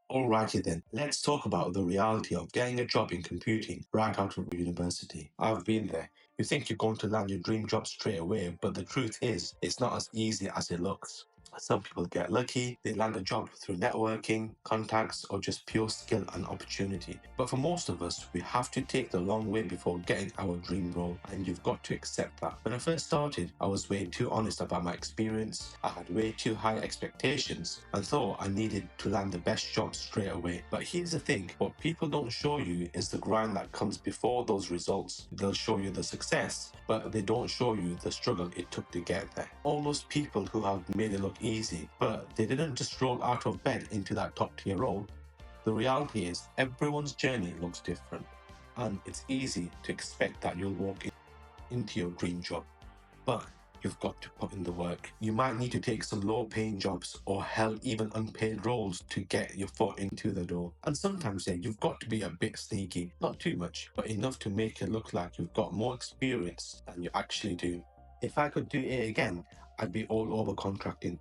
Alrighty then, let's talk about the reality of getting a job in computing right out of university. I've been there. You think you're going to land your dream job straight away, but the truth is, it's not as easy as it looks. Some people get lucky, they land a job through networking, contacts, or just pure skill and opportunity. But for most of us, we have to take the long way before getting our dream role, and you've got to accept that. When I first started, I was way too honest about my experience, I had way too high expectations, and thought I needed to land the best job straight away. But here's the thing, what people don't show you is the grind that comes before those results. They'll show you the success, but they don't show you the struggle it took to get there. All those people who have made it look easy, but they didn't just roll out of bed into that top tier role. The reality is everyone's journey looks different, and it's easy to expect that you'll walk into your dream job, but you've got to put in the work. You might need to take some low paying jobs or hell even unpaid roles to get your foot into the door. And sometimes you've got to be a bit sneaky, not too much, but enough to make it look like you've got more experience than you actually do. If I could do it again, I'd be all over contracting.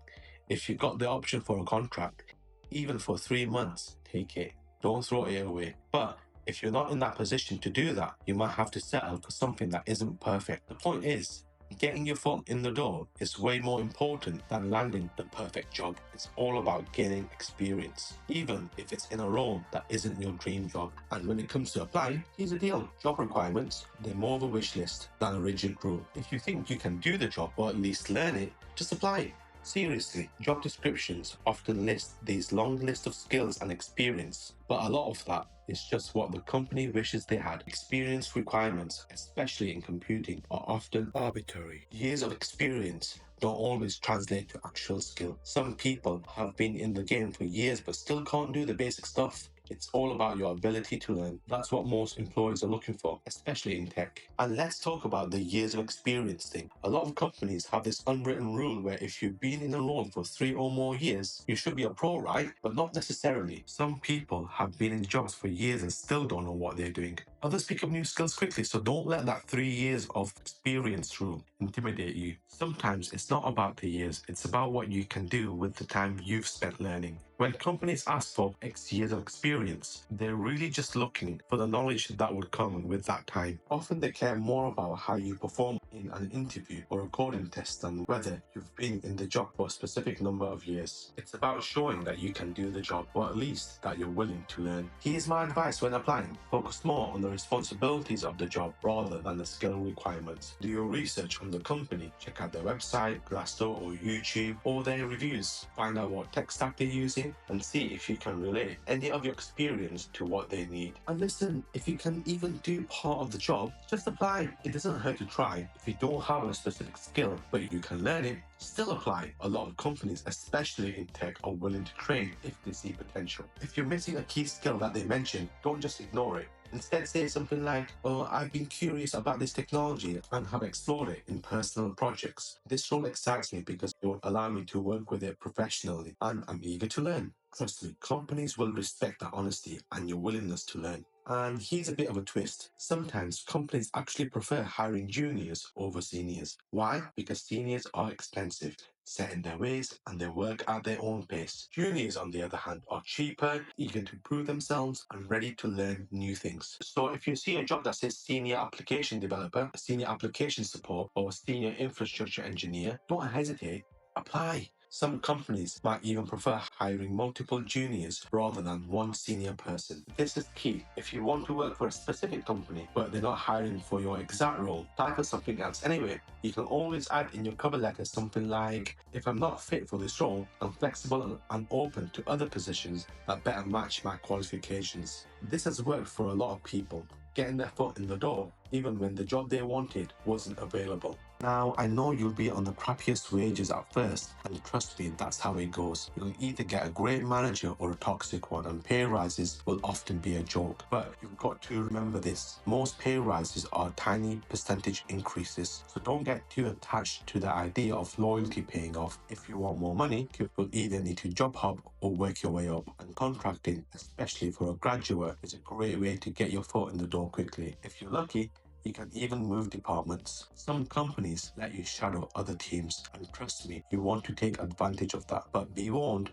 If you got the option for a contract, even for 3 months, take it. Don't throw it away. But if you're not in that position to do that, you might have to settle for something that isn't perfect. The point is, getting your foot in the door is way more important than landing the perfect job. It's all about gaining experience, even if it's in a role that isn't your dream job. And when it comes to applying, here's the deal. Job requirements, they're more of a wish list than a rigid rule. If you think you can do the job or at least learn it, just apply. Seriously, job descriptions often list these long lists of skills and experience, but a lot of that is just what the company wishes they had. Experience requirements, especially in computing, are often arbitrary. Years of experience don't always translate to actual skill. Some people have been in the game for years but still can't do the basic stuff. It's all about your ability to learn. That's what most employers are looking for, especially in tech. And let's talk about the years of experience thing. A lot of companies have this unwritten rule where if you've been in a role for 3 or more years, you should be a pro, right? But not necessarily. Some people have been in jobs for years and still don't know what they're doing. Others pick up new skills quickly, so don't let that 3 years of experience rule intimidate you. Sometimes it's not about the years, it's about what you can do with the time you've spent learning. When companies ask for X years of experience, they're really just looking for the knowledge that would come with that time. Often they care more about how you perform in an interview or a coding test than whether you've been in the job for a specific number of years. It's about showing that you can do the job, or at least that you're willing to learn. Here's my advice when applying. Focus more on the responsibilities of the job rather than the skill requirements. Do your research on the company. Check out their website, Glassdoor or YouTube, or their reviews. Find out what tech stack they're using and see if you can relate any of your experience to what they need. And listen, if you can even do part of the job, just apply. It doesn't hurt to try. If you don't have a specific skill, but you can learn it, still apply. A lot of companies, especially in tech, are willing to train if they see potential. If you're missing a key skill that they mentioned, don't just ignore it. Instead, say something like, "Oh, I've been curious about this technology and have explored it in personal projects. This role excites me because it will allow me to work with it professionally, and I'm eager to learn." Trust me, companies will respect that honesty and your willingness to learn. And here's a bit of a twist. Sometimes companies actually prefer hiring juniors over seniors. Why? Because seniors are expensive, set in their ways, and they work at their own pace. Juniors, on the other hand, are cheaper, eager to prove themselves, and ready to learn new things. So if you see a job that says senior application developer, senior application support, or senior infrastructure engineer, don't hesitate. Apply. Some companies might even prefer hiring multiple juniors rather than one senior person. This is key. If you want to work for a specific company, but they're not hiring for your exact role, apply for something else anyway. You can always add in your cover letter something like, "If I'm not fit for this role, I'm flexible and open to other positions that better match my qualifications." This has worked for a lot of people, getting their foot in the door, even when the job they wanted wasn't available. Now, I know you'll be on the crappiest wages at first, and trust me, that's how it goes. You'll either get a great manager or a toxic one, and pay rises will often be a joke. But you've got to remember this. Most pay rises are tiny percentage increases, so don't get too attached to the idea of loyalty paying off. If you want more money, you will either need to job hop or work your way up. And contracting, especially for a graduate, is a great way to get your foot in the door quickly. If you're lucky, you can even move departments. Some companies let you shadow other teams, and trust me, you want to take advantage of that. But be warned,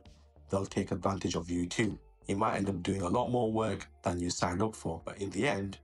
they'll take advantage of you too. You might end up doing a lot more work than you signed up for, but in the end,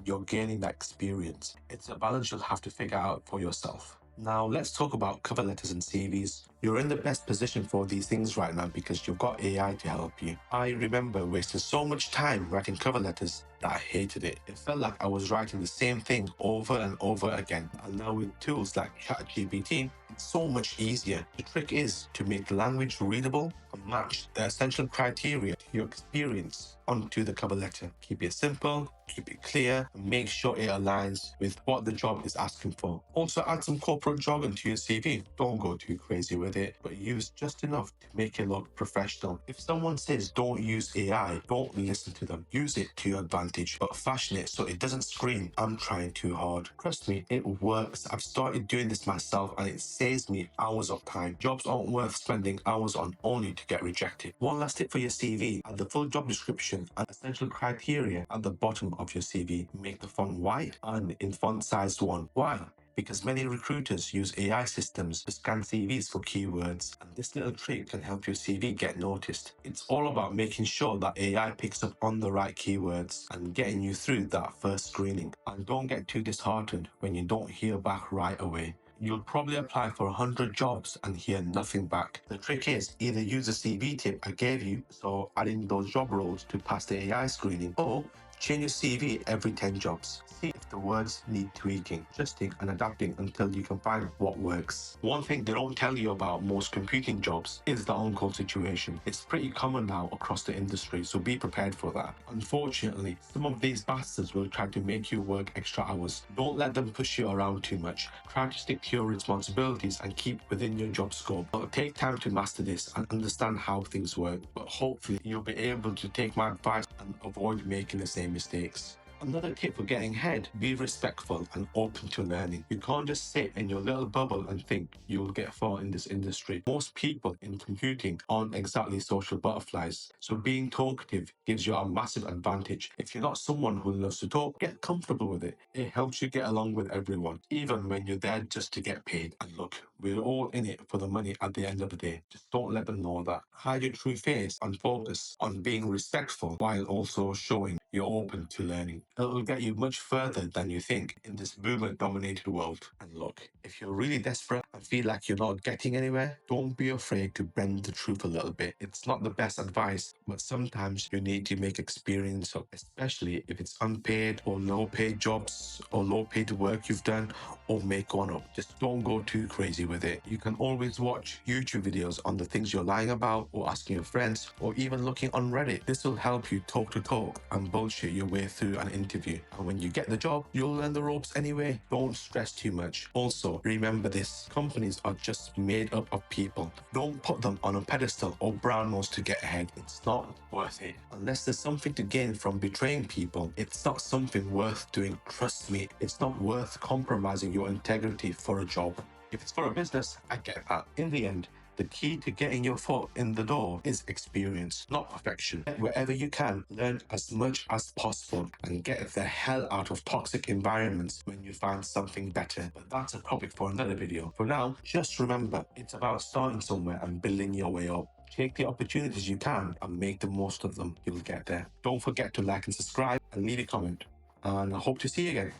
you're gaining that experience. It's a balance you'll have to figure out for yourself. Now, let's talk about cover letters and CVs. You're in the best position for these things right now because you've got AI to help you. I remember wasting so much time writing cover letters that I hated it. It felt like I was writing the same thing over and over again. And now with tools like ChatGPT, it's so much easier. The trick is to make the language readable and match the essential criteria to your experience onto the cover letter. Keep it simple, keep it clear, and make sure it aligns with what the job is asking for. Also add some corporate jargon to your CV. Don't go too crazy with it, but use just enough to make it look professional. If someone says don't use AI, don't listen to them. Use it to your advantage, but fashion it so it doesn't scream, I'm trying too hard. Trust me, it works. I've started doing this myself and it saves me hours of time. Jobs aren't worth spending hours on only to get rejected. One last tip for your CV: add the full job description and essential criteria at the bottom of your CV. Make the font white and in font size 1. Why? Because many recruiters use AI systems to scan CVs for keywords, and this little trick can help your CV get noticed. It's all about making sure that AI picks up on the right keywords and getting you through that first screening. And don't get too disheartened when you don't hear back right away. You'll probably apply for 100 jobs and hear nothing back. The trick is either use the CV tip I gave you, so adding those job roles to pass the AI screening, or change your CV every 10 jobs. See if the words need tweaking, adjusting and adapting until you can find what works. One thing they don't tell you about most computing jobs is the on-call situation. It's pretty common now across the industry, so be prepared for that. Unfortunately, some of these bastards will try to make you work extra hours. Don't let them push you around too much. Try to stick to your responsibilities and keep within your job scope. But take time to master this and understand how things work. But hopefully you'll be able to take my advice and avoid making the same mistakes. Another tip for getting ahead: be respectful and open to learning. You can't just sit in your little bubble and think you'll get far in this industry. Most people in computing aren't exactly social butterflies, so being talkative gives you a massive advantage. If you're not someone who loves to talk, get comfortable with it. It helps you get along with everyone, even when you're there just to get paid. And look, we're all in it for the money at the end of the day. Just don't let them know that. Hide your true face and focus on being respectful while also showing you're open to learning. It'll get you much further than you think in this boomer-dominated world. And look, if you're really desperate and feel like you're not getting anywhere, don't be afraid to bend the truth a little bit. It's not the best advice, but sometimes you need to make experience up, especially if it's unpaid or low-paid jobs or low-paid work you've done, or make one up. Just don't go too crazy with it. You can always watch YouTube videos on the things you're lying about, or asking your friends, or even looking on Reddit. This will help you talk to talk and bullshit your way through an interview. And when you get the job, you'll learn the ropes anyway. Don't stress too much. Also, remember this: companies are just made up of people. Don't put them on a pedestal or brown nose to get ahead. It's not worth it. Unless there's something to gain from betraying people, it's not something worth doing. Trust me, it's not worth compromising your integrity for a job. If it's for a business, I get that. In the end, the key to getting your foot in the door is experience, not perfection. Wherever you can, learn as much as possible and get the hell out of toxic environments when you find something better. But that's a topic for another video. For now, just remember, it's about starting somewhere and building your way up. Take the opportunities you can and make the most of them. You'll get there. Don't forget to like and subscribe and leave a comment. And I hope to see you again.